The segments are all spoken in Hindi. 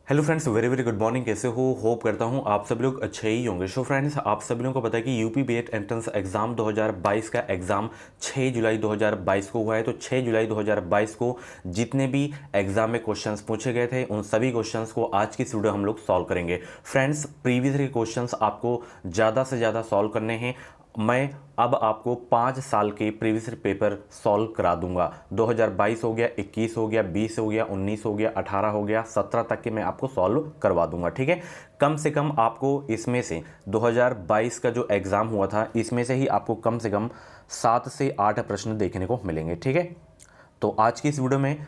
Hello friends, very very good morning. कैसे हो? होप करता हूँ आप सभी लोग अच्छे ही होंगे। सो फ्रेंड्स, आप सभी लोगों को पता है कि यूपी बीएड एंट्रेंस एग्जाम 2022 का एग्ज़ाम 6 जुलाई 2022 को हुआ है। तो 6 जुलाई 2022 को जितने भी एग्जाम में क्वेश्चंस पूछे गए थे उन सभी क्वेश्चंस को आज की इस वीडियो हम लोग सॉल्व करेंगे। फ्रेंड्स, प्रीवियस के क्वेश्चंस आपको ज़्यादा से ज़्यादा सॉल्व करने हैं। मैं अब आपको 5 साल के प्रीवियस पेपर सॉल्व करा दूंगा। 2022 हो गया, 21 हो गया, 20 हो गया, 19 हो गया, 18 हो गया, 17 तक के मैं आपको सॉल्व करवा दूंगा। ठीक है, कम से कम आपको इसमें से 2022 का जो एग्ज़ाम हुआ था इसमें से ही आपको कम से कम 7 से 8 प्रश्न देखने को मिलेंगे। ठीक है, तो आज की इस वीडियो में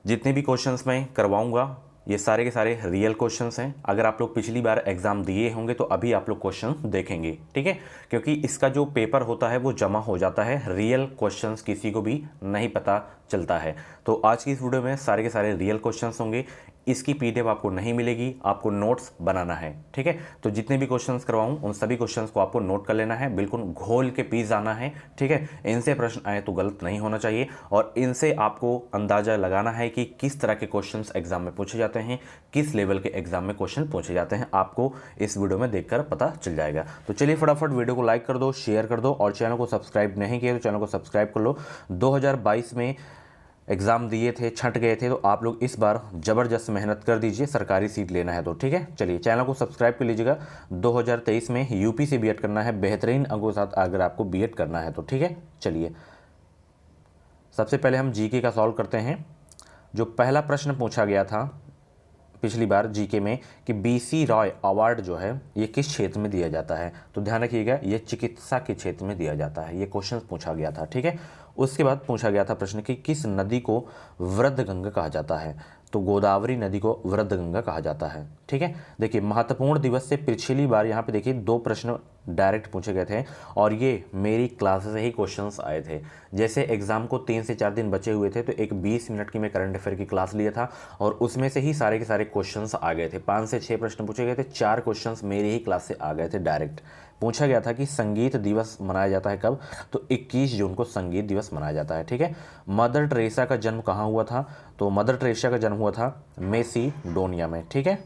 जितने भी क्वेश्चंस मैं करवाऊंगा ये सारे के सारे रियल क्वेश्चंस हैं। अगर आप लोग पिछली बार एग्जाम दिए होंगे तो अभी आप लोग क्वेश्चन देखेंगे। ठीक है, क्योंकि इसका जो पेपर होता है वो जमा हो जाता है, रियल क्वेश्चंस किसी को भी नहीं पता चलता है। तो आज की इस वीडियो में सारे के सारे रियल क्वेश्चंस होंगे। इसकी पीडीएफ आपको नहीं मिलेगी, आपको नोट्स बनाना है। ठीक है, तो जितने भी क्वेश्चंस करवाऊं उन सभी क्वेश्चंस को आपको नोट कर लेना है, बिल्कुल घोल के पी जाना है। ठीक है, इनसे प्रश्न आए तो गलत नहीं होना चाहिए और इनसे आपको अंदाजा लगाना है कि किस तरह के क्वेश्चंस एग्जाम में पूछे जाते हैं, किस लेवल के एग्जाम में क्वेश्चन पूछे जाते हैं, आपको इस वीडियो में देखकर पता चल जाएगा। तो चलिए फटाफट वीडियो को लाइक कर दो, शेयर कर दो और चैनल को सब्सक्राइब नहीं किया तो चैनल को सब्सक्राइब कर लो। 2022 में एग्ज़ाम दिए थे, छंट गए थे, तो आप लोग इस बार ज़बरदस्त मेहनत कर दीजिए, सरकारी सीट लेना है तो। ठीक है, चलिए चैनल को सब्सक्राइब कर लीजिएगा। 2023 में यूपी से बीएड करना है, बेहतरीन अंकों के साथ अगर आपको बीएड करना है तो। ठीक है, चलिए सबसे पहले हम जीके का सॉल्व करते हैं। जो पहला प्रश्न पूछा गया था पिछली बार जीके में कि बीसी रॉय अवार्ड जो है ये किस क्षेत्र में दिया जाता है, तो ध्यान रखिएगा ये चिकित्सा के क्षेत्र में दिया जाता है। ये क्वेश्चन पूछा गया था। ठीक है, उसके बाद पूछा गया था प्रश्न कि किस नदी को वृद्धगंगा कहा जाता है, तो गोदावरी नदी को वृद्धगंगा कहा जाता है। ठीक है, देखिए महत्वपूर्ण दिवस से पिछली बार यहाँ पे देखिए 2 प्रश्न डायरेक्ट पूछे गए थे और ये मेरी क्लास से ही क्वेश्चंस आए थे। जैसे एग्जाम को 3 से 4 दिन बचे हुए थे तो एक 20 मिनट की मैं करंट अफेयर की क्लास लिया था और उसमें से ही सारे के सारे क्वेश्चंस आ गए थे। 5 से 6 प्रश्न पूछे गए थे, 4 क्वेश्चंस मेरी ही क्लास से आ गए थे डायरेक्ट। पूछा गया था कि संगीत दिवस मनाया जाता है कब, तो 21 जून को संगीत दिवस मनाया जाता है। ठीक है, मदर टेरेसा का जन्म कहाँ हुआ था, तो मदर टेरेसा का जन्म हुआ था मेसिडोनिया में। ठीक है,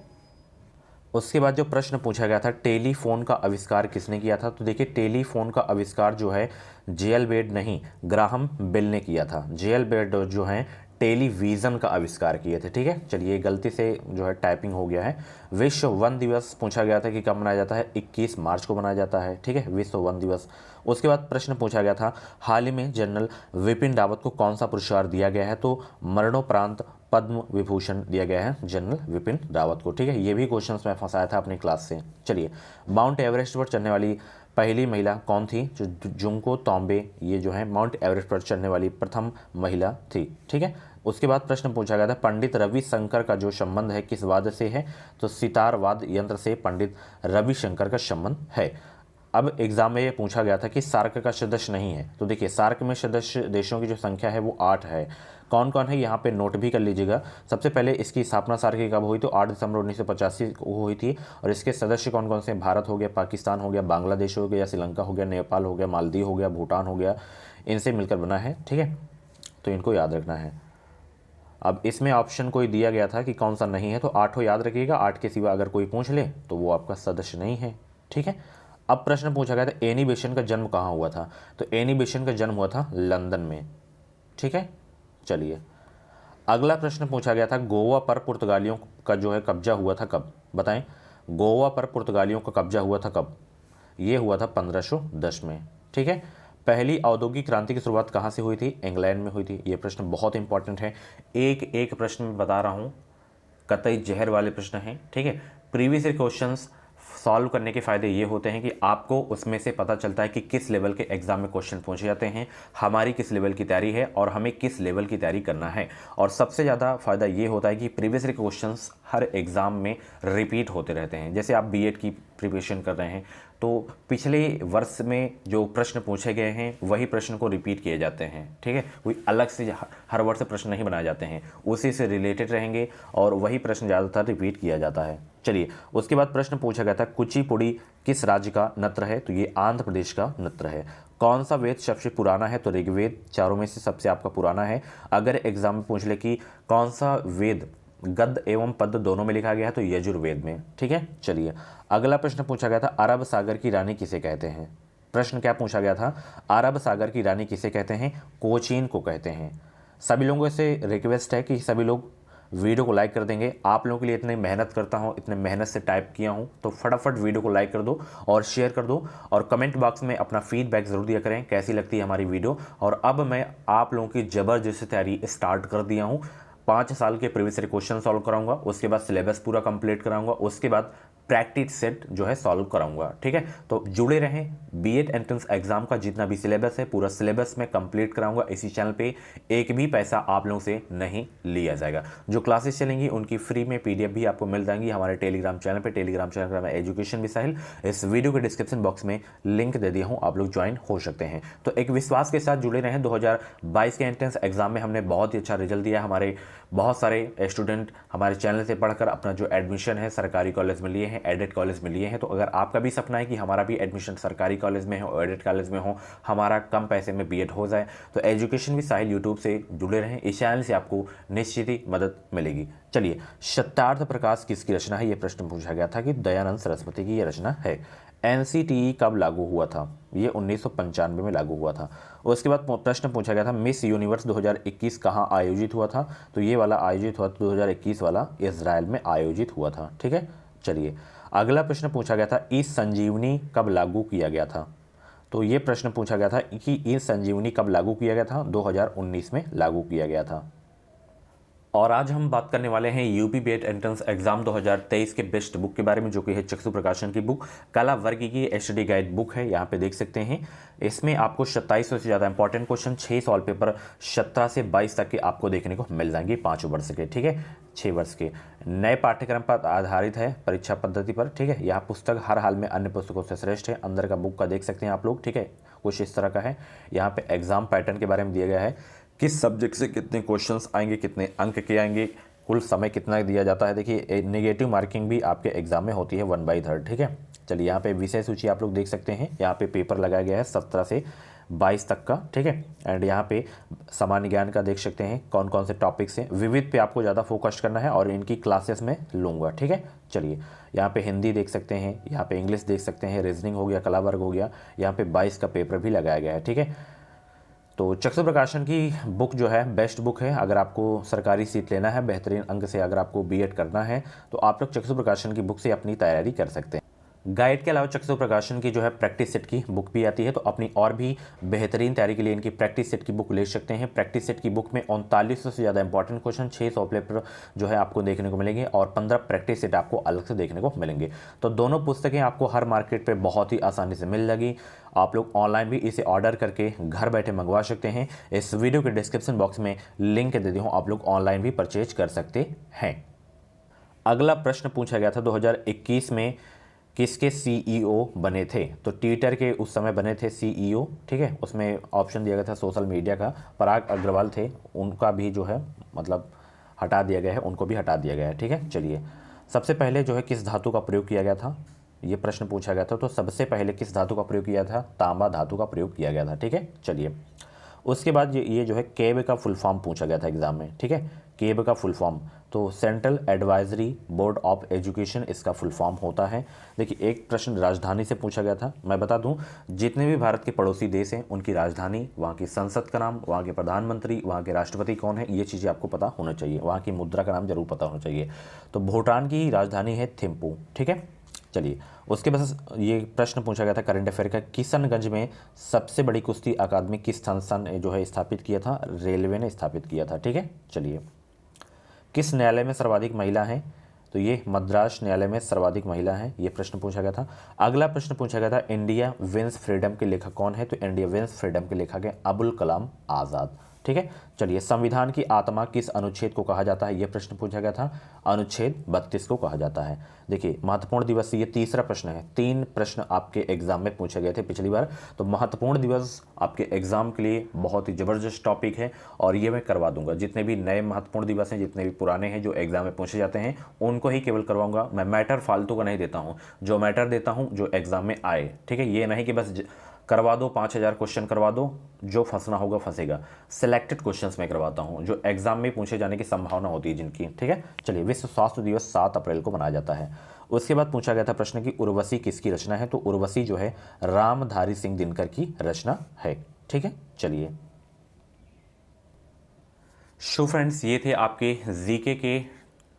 उसके बाद जो प्रश्न पूछा गया था टेलीफोन का आविष्कार किसने किया था, तो देखिए टेलीफोन का आविष्कार जो है जेएल बेड नहीं ग्राहम बेल ने किया था। जेएल बेड जो है टेलीविज़न का आविष्कार किए थे। ठीक है, चलिए गलती से जो है टाइपिंग हो गया है। विश्व वन दिवस पूछा गया था कि कब मनाया जाता है, 21 मार्च को मनाया जाता है। ठीक है, विश्व वन दिवस। उसके बाद प्रश्न पूछा गया था हाल ही में जनरल विपिन रावत को कौन सा पुरस्कार दिया गया है, तो मरणोपरांत पद्म विभूषण दिया गया है जनरल विपिन रावत को। ठीक है, ये भी क्वेश्चंस मैं फंसाया था अपनी क्लास से। चलिए, माउंट एवरेस्ट पर चढ़ने वाली पहली महिला कौन थी, जो जुंको तोम्बे ये जो है माउंट एवरेस्ट पर चढ़ने वाली प्रथम महिला थी। ठीक है, उसके बाद प्रश्न पूछा गया था पंडित रविशंकर का जो संबंध है किस वाद्य से है, तो सितार वाद्य यंत्र से पंडित रविशंकर का संबंध है। अब एग्जाम में ये पूछा गया था कि सार्क का सदस्य नहीं है, तो देखिए सार्क में सदस्य देशों की जो संख्या है वो 8 है। कौन कौन है यहाँ पे नोट भी कर लीजिएगा। सबसे पहले इसकी स्थापना सार्क की कब हुई, तो 8 दिसंबर 1985 को हुई थी और इसके सदस्य कौन कौन से, भारत हो गया, पाकिस्तान हो गया, बांग्लादेश हो गया, श्रीलंका हो गया, नेपाल हो गया, मालदीव हो गया, भूटान हो गया, इनसे मिलकर बना है। ठीक है, तो इनको याद रखना है। अब इसमें ऑप्शन कोई दिया गया था कि कौन सा नहीं है, तो 8 याद रखिएगा। 8 के सिवा अगर कोई पूछ ले तो वो आपका सदस्य नहीं है। ठीक है, अब प्रश्न पूछा गया था एनी बेसेंट का जन्म कहाँ हुआ था, तो एनी बेसेंट का जन्म हुआ था लंदन में। ठीक है, चलिए अगला प्रश्न पूछा गया था गोवा पर पुर्तगालियों का जो है कब्जा हुआ था कब, बताएं गोवा पर पुर्तगालियों का कब्जा हुआ था कब, ये हुआ था 1510 में। ठीक है, पहली औद्योगिक क्रांति की शुरुआत कहाँ से हुई थी, इंग्लैंड में हुई थी। ये प्रश्न बहुत इंपॉर्टेंट है, एक एक प्रश्न में बता रहा हूँ, कतई जहर वाले प्रश्न हैं। ठीक है, प्रीवियस क्वेश्चंस सॉल्व करने के फ़ायदे ये होते हैं कि आपको उसमें से पता चलता है कि किस लेवल के एग्जाम में क्वेश्चन पूछे जाते हैं, हमारी किस लेवल की तैयारी है और हमें किस लेवल की तैयारी करना है। और सबसे ज़्यादा फ़ायदा ये होता है कि प्रीवियस क्वेश्चंस हर एग्ज़ाम में रिपीट होते रहते हैं। जैसे आप बीएड की प्रिपरेशन कर रहे हैं तो पिछले वर्ष में जो प्रश्न पूछे गए हैं वही प्रश्न को रिपीट किए जाते हैं। ठीक है, कोई अलग से हर वर्ष प्रश्न नहीं बनाए जाते हैं, उसी से रिलेटेड रहेंगे और वही प्रश्न ज़्यादातर रिपीट किया जाता है। चलिए, उसके बाद प्रश्न पूछा गया था कुचिपुड़ी किस राज्य का नृत्य है, तो ये आंध्र प्रदेश का नृत्य है। कौन सा वेद सबसे पुराना है, तो ऋग्वेद चारों में से सबसे आपका पुराना है। अगर एग्जाम में पूछ ले कि कौन सा वेद गद्य एवं पद्य दोनों में लिखा गया है तो यजुर्वेद में। ठीक है, चलिए अगला प्रश्न पूछा गया था, अरब सागर की रानी किसे कहते हैं। प्रश्न क्या पूछा गया था, अरब सागर की रानी किसे कहते हैं, कोचीन को कहते हैं। सभी लोगों से रिक्वेस्ट है कि सभी लोग वीडियो को लाइक कर देंगे। आप लोगों के लिए इतनी मेहनत करता हूं, इतने मेहनत से टाइप किया हूं, तो फटाफट वीडियो को लाइक कर दो और शेयर कर दो और कमेंट बॉक्स में अपना फीडबैक ज़रूर दिया करें कैसी लगती है हमारी वीडियो। और अब मैं आप लोगों की ज़बरदस्त तैयारी स्टार्ट कर दिया हूँ। 5 साल के प्रीवियस ईयर क्वेश्चन सॉल्व कराऊंगा, उसके बाद सिलेबस पूरा कंप्लीट कराऊंगा, उसके बाद प्रैक्टिस सेट जो है सॉल्व कराऊंगा। ठीक है, तो जुड़े रहें। बीएड एंट्रेंस एग्जाम का जितना भी सिलेबस है पूरा सिलेबस में कंप्लीट कराऊंगा इसी चैनल पे। एक भी पैसा आप लोगों से नहीं लिया जाएगा। जो क्लासेस चलेंगी उनकी फ्री में पीडीएफ भी आपको मिल जाएंगी हमारे टेलीग्राम चैनल पे। टेलीग्राम चैनल का नाम है एजुकेशन विद साहिल। इस वीडियो के डिस्क्रिप्शन बॉक्स में लिंक दे दिया हूँ, आप लोग ज्वाइन हो सकते हैं। तो एक विश्वास के साथ जुड़े रहें। 2022 के एंट्रेंस एग्जाम में हमने बहुत ही अच्छा रिजल्ट दिया। हमारे बहुत सारे स्टूडेंट हमारे चैनल से पढ़कर अपना जो एडमिशन है सरकारी कॉलेज में लिए हैं, एडेड कॉलेज में लिए हैं। तो अगर आपका भी सपना है कि हमारा भी एडमिशन सरकारी कॉलेज में हो, एडेड कॉलेज में हो, हमारा कम पैसे में बीएड हो जाए, तो एजुकेशन विद साहिल यूट्यूब से जुड़े रहें। इस चैनल से आपको निश्चित ही मदद मिलेगी। चलिए, शतार्थ प्रकाश किसकी रचना है, ये प्रश्न पूछा गया था कि दयानंद सरस्वती की ये रचना है। एनसीटीई कब लागू हुआ था, ये 1995 में लागू हुआ था। उसके बाद प्रश्न पूछा गया था मिस यूनिवर्स 2021 कहाँ आयोजित हुआ था, तो ये वाला आयोजित हुआ 2021 वाला इजराइल में आयोजित हुआ था। ठीक है, चलिए अगला प्रश्न पूछा गया था ई संजीवनी कब लागू किया गया था, तो ये प्रश्न पूछा गया था कि ई संजीवनी कब लागू किया गया था, 2019 में लागू किया गया था। और आज हम बात करने वाले हैं यूपी बीएड एंट्रेंस एग्जाम 2023 के बेस्ट बुक के बारे में, जो कि है चक्षु प्रकाशन की बुक, कला वर्ग की स्टडी गाइड बुक है। यहाँ पे देख सकते हैं इसमें आपको 2700 से ज़्यादा इंपॉर्टेंट क्वेश्चन, 6 सॉल्व पेपर 17 से 22 तक के आपको देखने को मिल जाएंगे 5 वर्ष के। ठीक है, 6 वर्ष के नए पाठ्यक्रम पर आधारित है, परीक्षा पद्धति पर। ठीक है, यह पुस्तक हर हाल में अन्य पुस्तकों से श्रेष्ठ है। अंदर का बुक का देख सकते हैं आप लोग। ठीक है, कुछ इस तरह का है। यहाँ पे एग्जाम पैटर्न के बारे में दिया गया है, किस सब्जेक्ट से कितने क्वेश्चंस आएंगे, कितने अंक के आएंगे, कुल समय कितना दिया जाता है। देखिए नेगेटिव मार्किंग भी आपके एग्जाम में होती है 1/3। ठीक है, चलिए यहाँ पे विषय सूची आप लोग देख सकते हैं। यहाँ पे पेपर लगाया गया है 17 से 22 तक का। ठीक है, एंड यहाँ पे सामान्य ज्ञान का देख सकते हैं कौन कौन से टॉपिक्स हैं। विविध पे आपको ज़्यादा फोकस करना है और इनकी क्लासेस में लूँगा। ठीक है, चलिए यहाँ पे हिंदी देख सकते हैं, यहाँ पे इंग्लिश देख सकते हैं, रीजनिंग हो गया, कला वर्ग हो गया। यहाँ पे 22 का पेपर भी लगाया गया है। ठीक है, तो चक्षु प्रकाशन की बुक जो है बेस्ट बुक है। अगर आपको सरकारी सीट लेना है, बेहतरीन अंक से अगर आपको बीएड करना है, तो आप लोग चक्षु प्रकाशन की बुक से अपनी तैयारी कर सकते हैं। गाइड के अलावा चक्षु प्रकाशन की जो है प्रैक्टिस सेट की बुक भी आती है, तो अपनी और भी बेहतरीन तैयारी के लिए इनकी प्रैक्टिस सेट की बुक ले सकते हैं। प्रैक्टिस सेट की बुक में 3900 से ज़्यादा इंपॉर्टेंट क्वेश्चन, 6 सॉल्व पेपर जो है आपको देखने को मिलेंगे और 15 प्रैक्टिस सेट आपको अलग से देखने को मिलेंगे। तो दोनों पुस्तकें आपको हर मार्केट पर बहुत ही आसानी से मिल जाएगी। आप लोग ऑनलाइन भी इसे ऑर्डर करके घर बैठे मंगवा सकते हैं। इस वीडियो के डिस्क्रिप्शन बॉक्स में लिंक दे दी हूँ, आप लोग ऑनलाइन भी परचेज कर सकते हैं। अगला प्रश्न पूछा गया था 2021 में किसके सीईओ बने थे, तो ट्विटर के उस समय बने थे सीईओ। ठीक है, उसमें ऑप्शन दिया गया था सोशल मीडिया का, पराग अग्रवाल थे, उनका भी जो है मतलब हटा दिया गया है, उनको भी हटा दिया गया है। ठीक है, चलिए सबसे पहले जो है किस धातु का प्रयोग किया गया था, ये प्रश्न पूछा गया था। तो सबसे पहले किस धातु का प्रयोग किया था, तांबा धातु का प्रयोग किया गया था। ठीक है, चलिए उसके बाद ये जो है केब का फुल फॉर्म पूछा गया था एग्जाम में। ठीक है, केब का फुल फॉर्म, तो central advisory board of education इसका फुल फॉर्म होता है। देखिए एक प्रश्न राजधानी से पूछा गया था। मैं बता दूं, जितने भी भारत के पड़ोसी देश हैं उनकी राजधानी, वहाँ की संसद का नाम, वहाँ के प्रधानमंत्री, वहाँ के राष्ट्रपति कौन है, ये चीज़ें आपको पता होना चाहिए। वहाँ की मुद्रा का नाम जरूर पता होना चाहिए। तो भूटान की राजधानी है थिम्पू। ठीक है, चलिए उसके बाद ये प्रश्न पूछा गया था करंट अफेयर का, किशनगंज में सबसे बड़ी कुश्ती अकादमी किस संस्था ने जो है स्थापित किया था, रेलवे ने स्थापित किया था। ठीक है, चलिए किस न्यायालय में सर्वाधिक महिला हैं, तो ये मद्रास न्यायालय में सर्वाधिक महिला हैं, ये प्रश्न पूछा गया था। अगला प्रश्न पूछा गया था इंडिया विंस फ्रीडम के लेखक कौन है, तो इंडिया विंस फ्रीडम के लेखक है अबुल कलाम आज़ाद। ठीक है, चलिए संविधान की आत्मा किस अनुच्छेद को कहा जाता है, यह प्रश्न पूछा गया था, अनुच्छेद 32 को कहा जाता है। देखिए महत्वपूर्ण दिवस, ये तीसरा प्रश्न है। 3 प्रश्न आपके एग्जाम में पूछे गए थे पिछली बार, तो महत्वपूर्ण दिवस आपके एग्जाम के लिए बहुत ही ज़बरदस्त टॉपिक है और ये मैं करवा दूंगा। जितने भी नए महत्वपूर्ण दिवस हैं, जितने भी पुराने हैं जो एग्जाम में पूछे जाते हैं, उनको ही केवल करवाऊंगा। मैं मैटर फालतू का नहीं देता हूँ, जो मैटर देता हूँ जो एग्जाम में आए। ठीक है, ये नहीं कि बस करवा दो, 5,000 क्वेश्चन करवा दो, जो फंसना होगा फंसेगा। सिलेक्टेड क्वेश्चंस मैं करवाता हूं जो एग्जाम में पूछे जाने की संभावना होती है जिनकी, ठीक है। चलिए, विश्व स्वास्थ्य दिवस 7 अप्रैल को मनाया जाता है। उसके बाद पूछा गया था प्रश्न कि उर्वशी किसकी रचना है, तो उर्वशी जो है रामधारी सिंह दिनकर की रचना है, ठीक है। चलिए सो फ्रेंड्स, ये थे आपके जीके के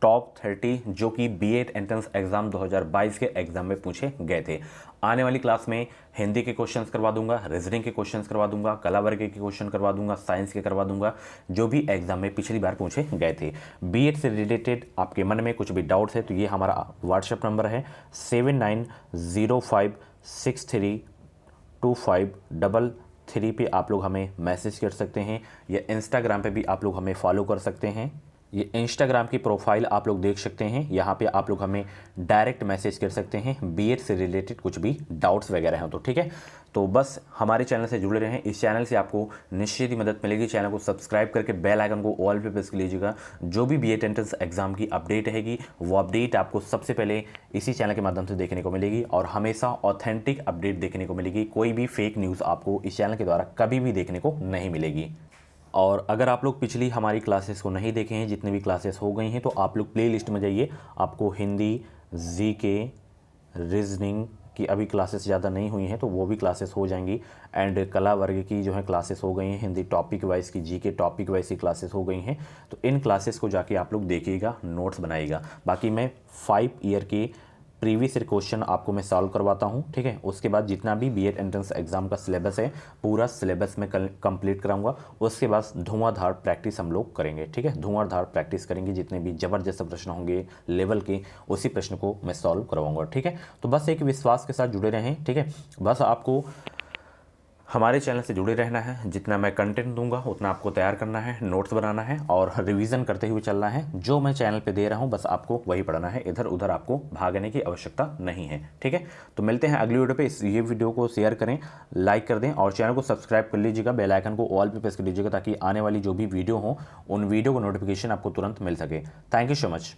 टॉप 30 जो कि बीएड एंट्रेंस एग्जाम 2022 के एग्जाम में पूछे गए थे। आने वाली क्लास में हिंदी के क्वेश्चंस करवा दूंगा, रीजनिंग के क्वेश्चंस करवा दूंगा, कला वर्ग के क्वेश्चन करवा दूंगा, साइंस के करवा दूंगा, जो भी एग्जाम में पिछली बार पूछे गए थे। बीएड से रिलेटेड आपके मन में कुछ भी डाउट्स है तो ये हमारा व्हाट्सएप नंबर है 7905632533 पे आप लोग हमें मैसेज कर सकते हैं, या इंस्टाग्राम पे भी आप लोग हमें फॉलो कर सकते हैं। ये इंस्टाग्राम की प्रोफाइल आप लोग देख सकते हैं, यहाँ पे आप लोग हमें डायरेक्ट मैसेज कर सकते हैं बीएड से रिलेटेड कुछ भी डाउट्स वगैरह हैं तो, ठीक है। तो बस हमारे चैनल से जुड़े रहें, इस चैनल से आपको निश्चित ही मदद मिलेगी। चैनल को सब्सक्राइब करके बेल आइकन को ऑल पे प्रेस कर लीजिएगा। जो भी बीएड एंट्रेंस एग्जाम की अपडेट रहेगी वो अपडेट आपको सबसे पहले इसी चैनल के माध्यम से देखने को मिलेगी, और हमेशा ऑथेंटिक अपडेट देखने को मिलेगी। कोई भी फेक न्यूज़ आपको इस चैनल के द्वारा कभी भी देखने को नहीं मिलेगी। और अगर आप लोग पिछली हमारी क्लासेस को नहीं देखे हैं, जितनी भी क्लासेस हो गई हैं, तो आप लोग प्ले लिस्ट में जाइए। आपको हिंदी, जीके, रीजनिंग की अभी क्लासेस ज़्यादा नहीं हुई हैं तो वो भी क्लासेस हो जाएंगी, एंड कला वर्ग की जो है क्लासेस हो गई हैं, हिंदी टॉपिक वाइज की, जीके टॉपिक वाइज की क्लासेस हो गई हैं। तो इन क्लासेस को जाके आप लोग देखिएगा, नोट्स बनाइएगा। बाकी मैं 5 ईयर के प्रीवियस क्वेश्चन आपको मैं सॉल्व करवाता हूं, ठीक है। उसके बाद जितना भी बीएड एंट्रेंस एग्जाम का सिलेबस है पूरा सिलेबस में कंप्लीट कराऊंगा। उसके बाद धुआंधार प्रैक्टिस हम लोग करेंगे, ठीक है। धुआंधार प्रैक्टिस करेंगे, जितने भी जबरदस्त प्रश्न होंगे लेवल के उसी प्रश्न को मैं सॉल्व करवाऊंगा, ठीक है। तो बस एक विश्वास के साथ जुड़े रहें, ठीक है। बस आपको हमारे चैनल से जुड़े रहना है, जितना मैं कंटेंट दूंगा उतना आपको तैयार करना है, नोट्स बनाना है और रिवीजन करते हुए चलना है। जो मैं चैनल पे दे रहा हूं बस आपको वही पढ़ना है, इधर उधर आपको भागने की आवश्यकता नहीं है, ठीक है। तो मिलते हैं अगली वीडियो पे। ये वीडियो को शेयर करें, लाइक कर दें और चैनल को सब्सक्राइब कर लीजिएगा, बेल आइकन को ऑल पे प्रेस कर लीजिएगा ताकि आने वाली जो भी वीडियो हो उन वीडियो को नोटिफिकेशन आपको तुरंत मिल सके। Thank you so much.